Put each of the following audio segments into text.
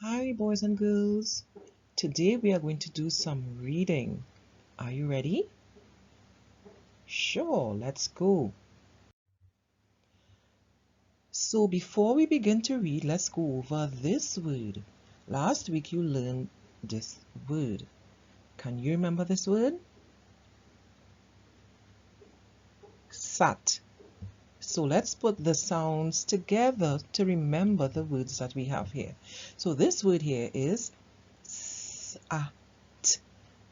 Hi, boys and girls. Today we are going to do some reading. Are you ready? Sure, let's go. So before we begin to read, let's go over this word. Last week you learned this word. Can you remember this word? Sat. So let's put the sounds together to remember the words that we have here. So this word here is sat,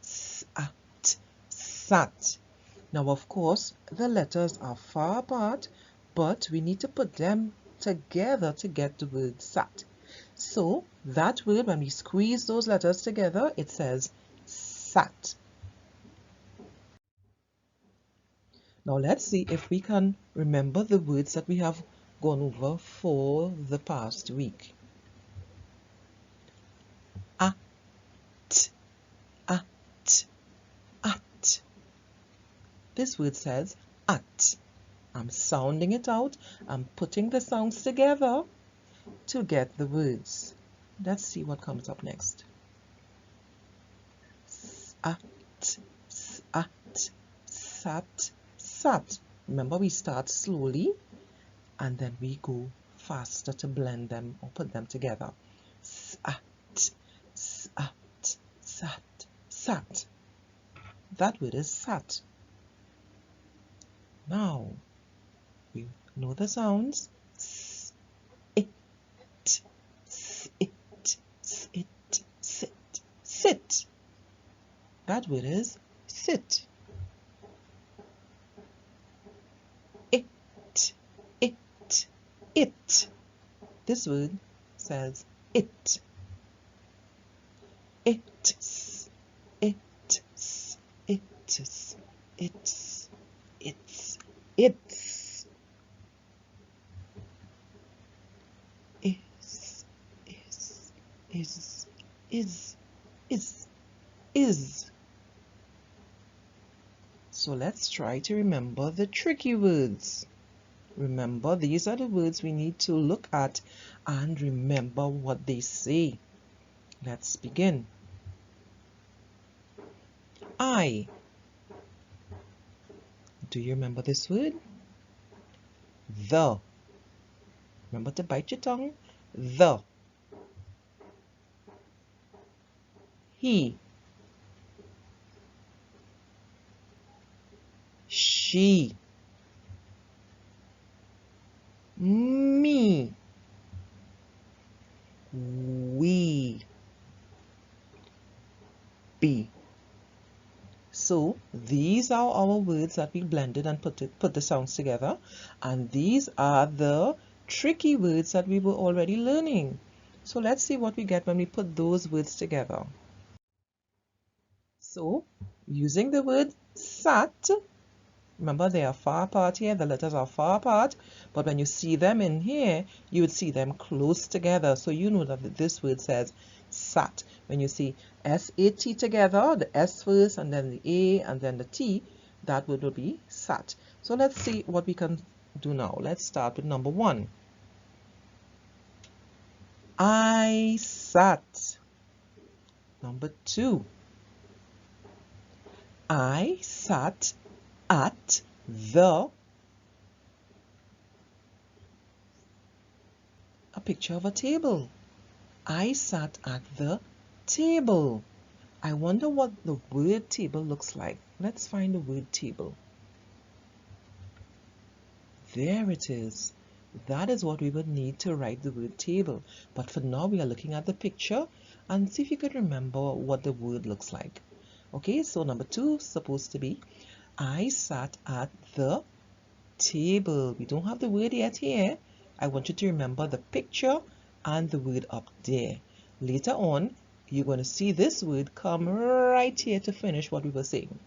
sat, sat. Now, of course, the letters are far apart, but we need to put them together to get the word sat. So that word, when we squeeze those letters together, it says sat. Now let's see if we can remember the words that we have gone over for the past week. At, at, at. This word says at. I'm sounding it out. I'm putting the sounds together to get the words. Let's see what comes up next. At, at, sat, sat. Remember, we start slowly and then we go faster to blend them or put them together. Sat, sat, sat, sat. That word is sat. Now, we know the sounds. It, it, sit, sit, sit. That word is sit. It, it, it. This word says it. It's, it's, it's, it's, it's. Is, is. So let's try to remember the tricky words. Remember, these are the words we need to look at and remember what they say. Let's begin. I. Do you remember this word? The. Remember to bite your tongue. The. He. She. Me. We. Be. So these are our words that we blended and put the sounds together, and these are the tricky words that we were already learning. So let's see what we get when we put those words together. So using the word sat, remember they are far apart here, the letters are far apart, but when you see them in here, you would see them close together. So you know that this word says sat. When you see S-A-T together, the S first and then the A and then the T, that word will be sat. So let's see what we can do now. Let's start with number 1. I sat. Number 2. I sat at a picture of a table. I sat at the table. I wonder what the word table looks like. Let's find the word table. There it is. That is what we would need to write the word table. But for now, we are looking at the picture and see if you could remember what the word looks like. Okay, so number 2 is supposed to be, I sat at the table. We don't have the word yet here. I want you to remember the picture and the word up there. Later on, you're going to see this word come right here to finish what we were saying.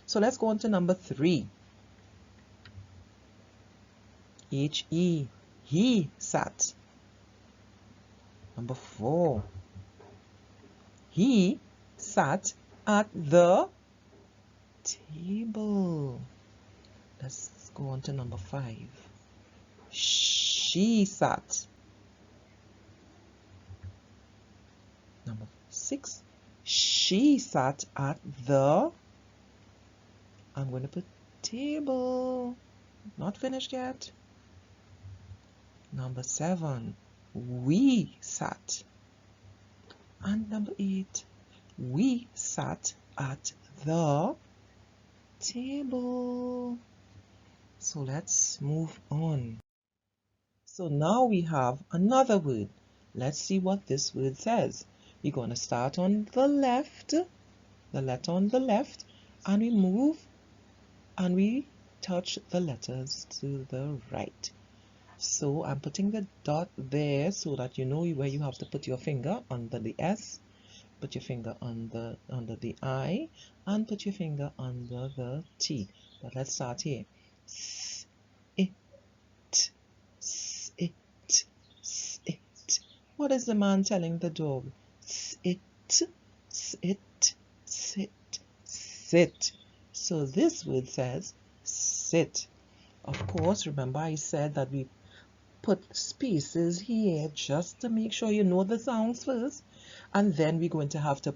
So let's go on to number 3. H-E, he sat. Number 4. He sat at the table. Let's go on to number 5. She sat. Number 6, she sat at the, I'm going to put table, not finished yet. Number 7, we sat. And number 8, we sat at the table. So let's move on. So now we have another word. Let's see what this word says. We're going to start on the left, the letter on the left, and we move and we touch the letters to the right. So I'm putting the dot there so that you know where you have to put your finger under the S, put your finger under the I, and put your finger under the T. But let's start here. S, it, s, it, s, it. What is the man telling the dog? Sit, sit, sit, sit. So this word says sit. Of course, remember I said that we put spaces here just to make sure you know the sounds first, and then we're going to have to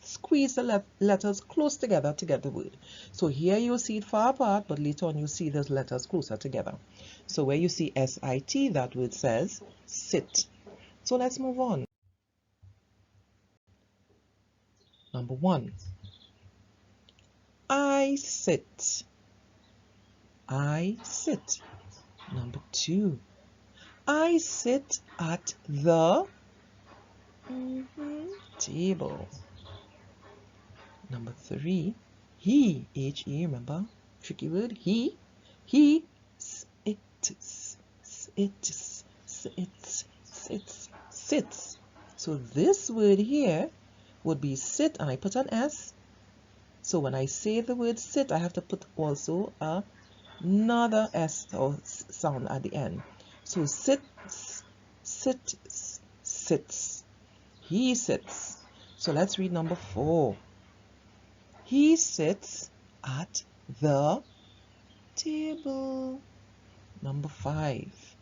squeeze the letters close together to get the word. So here you'll see it far apart, but later on you'll see those letters closer together. So where you see SIT, that word says sit. So let's move on. Number 1, I sit. I sit. Number 2, I sit at the table. Number 3, he, H-E, remember, tricky word, he sits. So this word here would be sit, and I put an S. So when I say the word sit, I have to put also another S or sound at the end. So sits, sits. He sits. So let's read number 4. He sits at the table. Number 5.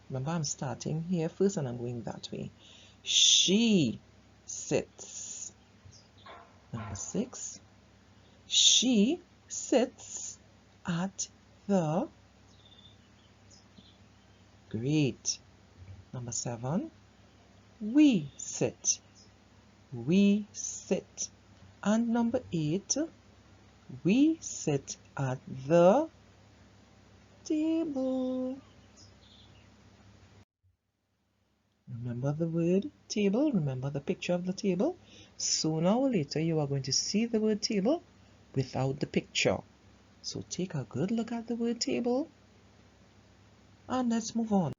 Remember, I'm starting here first and I'm going that way. She sits. Number 6. She sits at the. Great. Number 7. We sit. We sit. And number 8. We sit at the table. Remember the word table? Remember the picture of the table? Sooner or later you are going to see the word table without the picture. So take a good look at the word table and let's move on.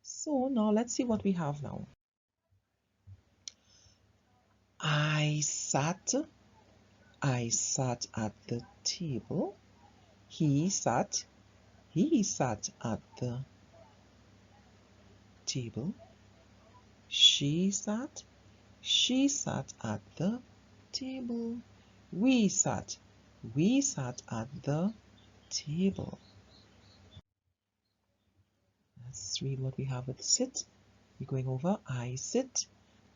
So now let's see what we have now. I sat at the table. He sat at the table. She sat at the table. We sat at the table. Let's read what we have with sit. We're going over. I sit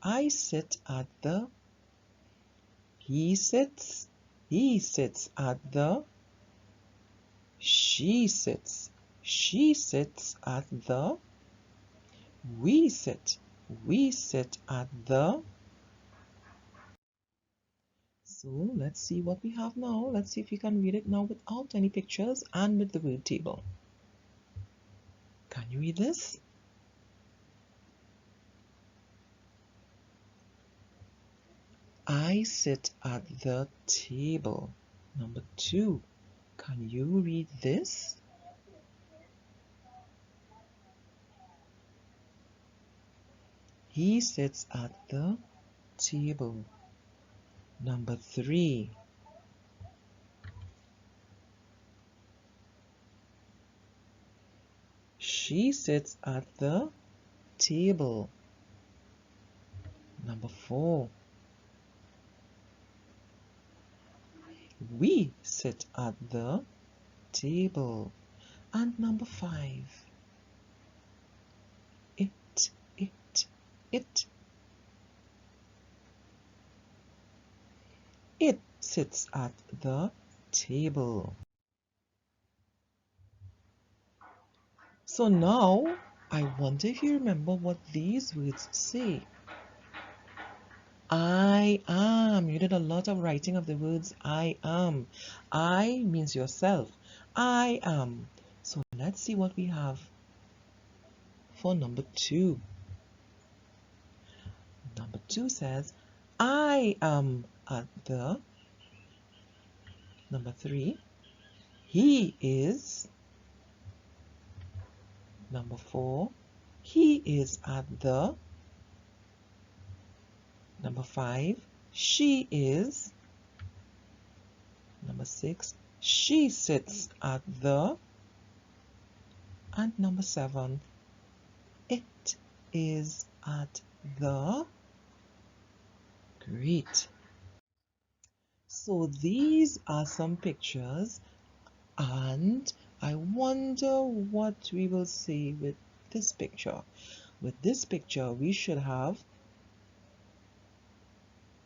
at the. He sits at the. She sits at the. We sit at the. So let's see what we have now. Let's see if you can read it now without any pictures and with the word table. Can you read this? I sit at the table. Number 2. Can you read this? He sits at the table. Number 3. She sits at the table. Number 4. We sit at the table. And number 5. It. sits at the table. So now, I wonder if you remember what these words say. I am. You did a lot of writing of the words I am. I means yourself. I am. So let's see what we have for number 2. Number 2 says, I am at the. Number 3, he is. Number 4, he is at the. Number 5, she is. Number 6, she sits at the. And number 7, it is at the. Great. So these are some pictures, and I wonder what we will see with this picture. With this picture, we should have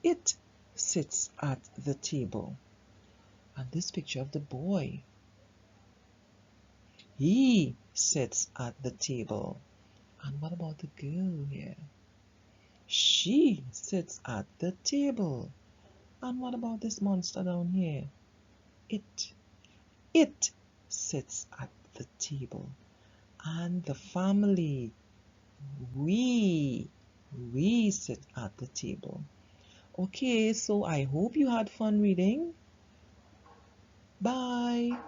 it sits at the table. And this picture of the boy, he sits at the table. And what about the girl here? She sits at the table. And what about this monster down here? It sits at the table. And the family, we sit at the table. Okay, so I hope you had fun reading. Bye.